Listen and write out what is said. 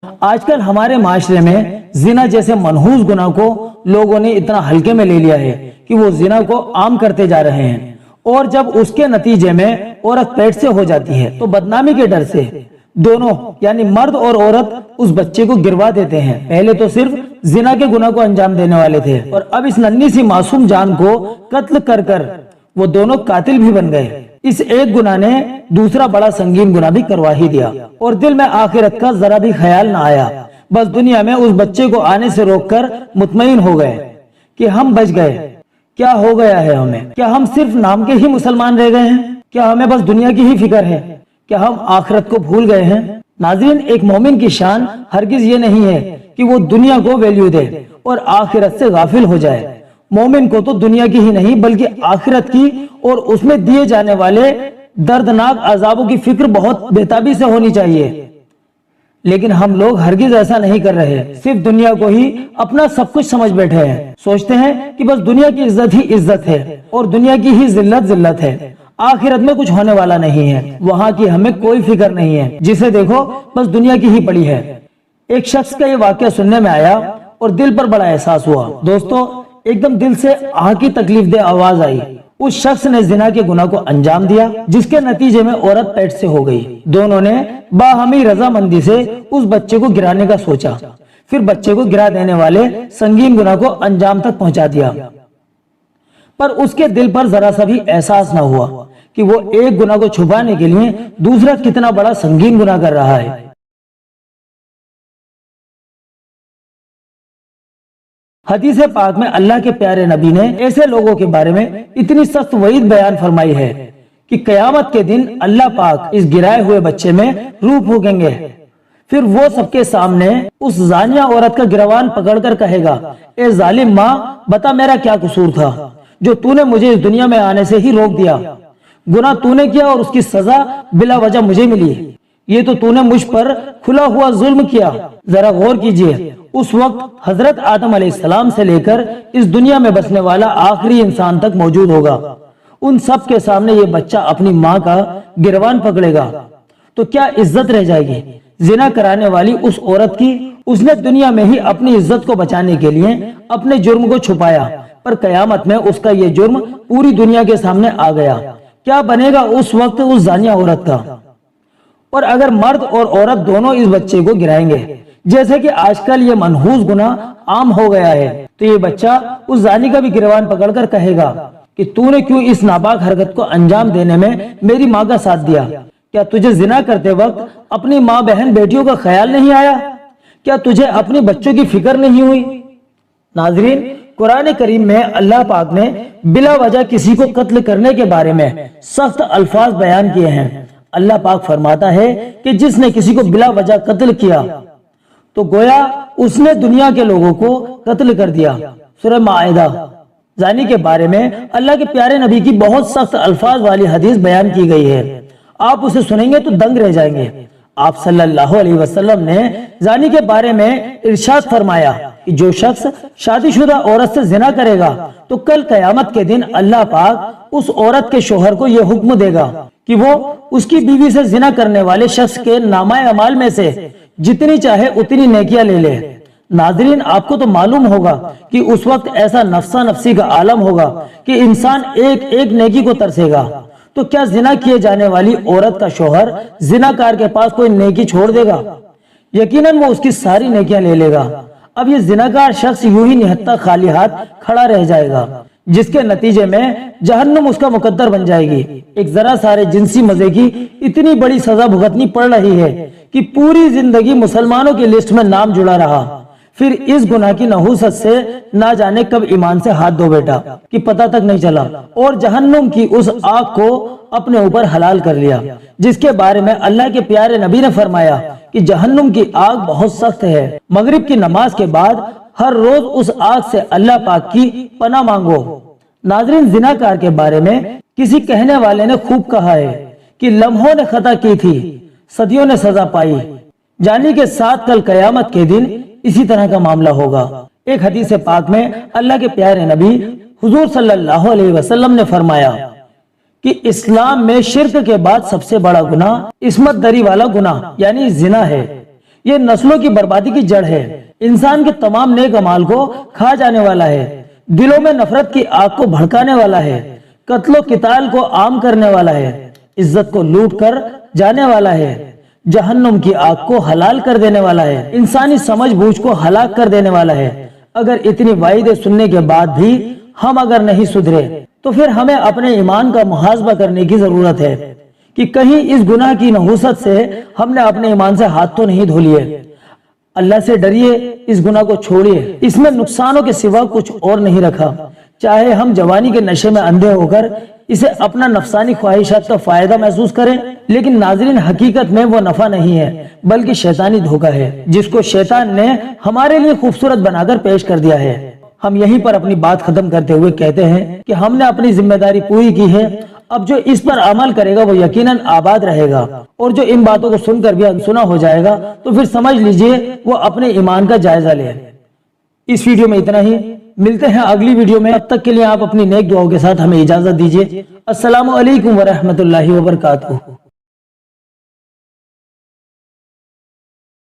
آج کل ہمارے معاشرے میں زنا جیسے منحوس گناہ کو لوگوں نے اتنا ہلکے میں لے لیا ہے کہ وہ زنا کو عام کرتے جا رہے ہیں، اور جب اس کے نتیجے میں عورت پیٹ سے ہو جاتی ہے تو بدنامی کے ڈر سے دونوں یعنی مرد اور عورت اس بچے کو گروا دیتے ہیں۔ پہلے تو صرف زنا کے گناہ کو انجام دینے والے تھے، اور اب اس ننھی سی معصوم جان کو قتل کر کر وہ دونوں قاتل بھی بن گئے۔ اس ایک گناہ نے دوسرا بڑا سنگین گناہ بھی کروا ہی دیا، اور دل میں آخرت کا ذرا بھی خیال نہ آیا۔ بس دنیا میں اس بچے کو آنے سے روک کر مطمئن ہو گئے کہ ہم بچ گئے۔ کیا ہو گیا ہے ہمیں؟ کیا ہم صرف نام کے ہی مسلمان رہ گئے ہیں؟ کیا ہمیں بس دنیا کی ہی فکر ہے؟ کیا ہم آخرت کو بھول گئے ہیں؟ ناظرین، ایک مومن کی شان ہرگز یہ نہیں ہے کہ وہ دنیا کو ویلیو دے اور آخرت سے غافل ہو جائے۔ مومن کو تو دنیا کی ہی نہیں بلکہ آخرت کی اور اس میں دیے جانے والے دردناک عذابوں کی فکر بہت بےتابی سے ہونی چاہیے، لیکن ہم لوگ ہرگز ایسا نہیں کر رہے۔ صرف دنیا کو ہی اپنا سب کچھ سمجھ بیٹھے ہیں، سوچتے ہیں کہ بس دنیا کی عزت ہی عزت ہے اور دنیا کی ہی ذلت ذلت ہے، آخرت میں کچھ ہونے والا نہیں ہے، وہاں کی ہمیں کوئی فکر نہیں ہے، جسے دیکھو بس دنیا کی ہی پڑی ہے۔ ایک شخص کا یہ واقعہ سننے میں آیا اور دل پر بڑا احساس ہوا۔ دوستو، ایک دم دل سے آہ کی تکلیف دہ آواز آئی۔ اس شخص نے زنا کے گناہ کو انجام دیا، جس کے نتیجے میں عورت پیٹ سے ہو گئی۔ دونوں نے باہمی رضامندی سے اس بچے کو گرانے کا سوچا، پھر بچے کو گرا دینے والے سنگین گناہ کو انجام تک پہنچا دیا، پر اس کے دل پر ذرا سا بھی احساس نہ ہوا کہ وہ ایک گناہ کو چھپانے کے لیے دوسرا کتنا بڑا سنگین گناہ کر رہا ہے۔ حدیث پاک میں اللہ کے پیارے نبی نے ایسے لوگوں کے بارے میں اتنی سخت وعید بیان فرمائی ہے کہ قیامت کے دن اللہ پاک اس گرائے ہوئے بچے میں روح پھونکیں گے، پھر وہ سب کے سامنے اس زانیہ عورت کا گروان پکڑ کر کہے گا، اے ظالم ماں، بتا میرا کیا قصور تھا جو تو نے مجھے اس دنیا میں آنے سے ہی روک دیا؟ گناہ تو نے کیا اور اس کی سزا بلا وجہ مجھے ملی، یہ تو نے مجھ پر کھلا ہوا ظلم کیا۔ ذرا غور کیجئے، اس وقت حضرت آدم علیہ السلام سے لے کر اس دنیا میں بسنے والا آخری انسان تک موجود ہوگا، ان سب کے سامنے یہ بچہ اپنی ماں کا گروان پکڑے گا تو کیا عزت رہ جائے گی؟ زنا کرانے والی اس عورت کی، اس نے دنیا میں ہی اپنی عزت کو بچانے کے لیے اپنے جرم کو چھپایا، پر قیامت میں اس کا یہ جرم پوری دنیا کے سامنے آ گیا۔ کیا بنے گا اس وقت اس زانیہ عورت کا؟ اور اگر مرد اور عورت دونوں اس بچے کو گرائیں گے، جیسے کہ آج کل یہ منحوس گناہ عام ہو گیا ہے، تو یہ بچہ اس زانی کا بھی گروان پکڑ کر کہے گا کہ تو نے کیوں اس ناپاک حرکت کو انجام دینے میں میری ماں کا ساتھ دیا؟ کیا تجھے زنا کرتے وقت اپنی ماں بہن بیٹیوں کا خیال نہیں آیا؟ کیا تجھے اپنی بچوں کی فکر نہیں ہوئی؟ ناظرین، قرآن کریم میں اللہ پاک نے بلا وجہ کسی کو قتل کرنے کے بارے میں سخت الفاظ بیان کیے ہیں۔ اللہ پاک فرماتا ہے کہ جس نے کسی کو بلا وجہ قتل کیا تو گویا اس نے دنیا کے لوگوں کو قتل کر دیا۔ سورہ مائدہ زانی کے بارے میں اللہ کے پیارے نبی کی بہت سخت الفاظ والی حدیث بیان کی گئی ہے، آپ اسے سنیں گے تو دنگ رہ جائیں گے۔ آپ صلی اللہ علیہ وسلم نے زانی کے بارے میں ارشاد فرمایا کہ جو شخص شادی شدہ عورت سے زنا کرے گا تو کل قیامت کے دن اللہ پاک اس عورت کے شوہر کو یہ حکم دے گا کہ وہ اس کی بیوی سے زنا کرنے والے شخص کے نامہ اعمال میں سے جتنی چاہے اتنی نیکیاں لے لے۔ ناظرین، آپ کو تو معلوم ہوگا کہ اس وقت ایسا نفسا نفسی کا عالم ہوگا کہ انسان ایک ایک نیکی کو ترسے گا، تو کیا زنا کیے جانے والی عورت کا شوہر زناکار کے پاس کوئی نیکی چھوڑ دے گا؟ یقیناً وہ اس کی ساری نیکیاں لے لے گا۔ اب یہ زناکار شخص یوں ہی نہتا خالی ہاتھ کھڑا رہ جائے گا، جس کے نتیجے میں جہنم اس کا مقدر بن جائے گی۔ ایک ذرا سارے جنسی مزے کی اتنی بڑی سزا بھگتنی پڑ رہی ہے کہ پوری زندگی مسلمانوں کی لسٹ میں نام جڑا رہا، پھر اس گناہ کی نحوست سے نہ جانے کب ایمان سے ہاتھ دھو بیٹا کہ پتہ تک نہیں چلا، اور جہنم کی اس آگ کو اپنے اوپر حلال کر لیا، جس کے بارے میں اللہ کے پیارے نبی نے فرمایا کہ جہنم کی آگ بہت سخت ہے، مغرب کی نماز کے بعد ہر روز اس آگ سے اللہ پاک کی پناہ مانگو۔ ناظرین، زناکار کے بارے میں کسی کہنے والے نے خوب کہا ہے کہ لمحوں نے خطا کی تھی، صدیوں نے سزا پائی، جانی کے ساتھ کل قیامت کے دن اسی طرح کا معاملہ ہوگا۔ ایک حدیث پاک میں اللہ کے پیارے نبی حضور صلی اللہ علیہ وسلم نے فرمایا کہ اسلام میں شرک کے بعد سب سے بڑا گناہ عصمت دری والا گناہ یعنی زنا ہے، یہ نسلوں کی بربادی کی جڑ ہے، انسان کے تمام نیک اعمال کو کھا جانے والا ہے، دلوں میں نفرت کی آگ کو بھڑکانے والا ہے، قتل و قتال کو عام کرنے والا ہے، عزت کو لوٹ کر جانے والا ہے، جہنم کی آگ کو حلال کر دینے والا ہے، انسانی سمجھ بوجھ کو ہلاک کر دینے والا ہے۔ اگر اتنی وعیدیں سننے کے بعد بھی ہم اگر نہیں سدھرے تو پھر ہمیں اپنے ایمان کا محاسبہ کرنے کی ضرورت ہے کہ کہیں اس گناہ کی نحوست سے ہم نے اپنے ایمان سے ہاتھ تو نہیں دھو لیے۔ اللہ سے ڈریے، اس گناہ کو چھوڑیے، اس میں نقصانوں کے سوا کچھ اور نہیں رکھا۔ چاہے ہم جوانی کے نشے میں اندھے ہو کر اسے اپنا نفسانی خواہشات کا فائدہ محسوس کریں، لیکن ناظرین حقیقت میں وہ نفع نہیں ہے بلکہ شیطانی دھوکہ ہے جس کو شیطان نے ہمارے لیے خوبصورت بنا کر پیش کر دیا ہے۔ ہم یہیں پر اپنی بات ختم کرتے ہوئے کہتے ہیں کہ ہم نے اپنی ذمہ داری پوری کی ہے، اب جو اس پر عمل کرے گا وہ یقیناً آباد رہے گا، اور جو ان باتوں کو سن کر بھی سنا ہو جائے گا تو پھر سمجھ لیجئے وہ اپنے ایمان کا جائزہ لے۔ اس ویڈیو میں اتنا ہی، ملتے ہیں اگلی ویڈیو میں، تب تک کے لیے آپ اپنی نیک دعاؤں کے ساتھ ہمیں اجازت دیجیے۔ السلام علیکم ورحمۃ اللہ وبرکاتہ۔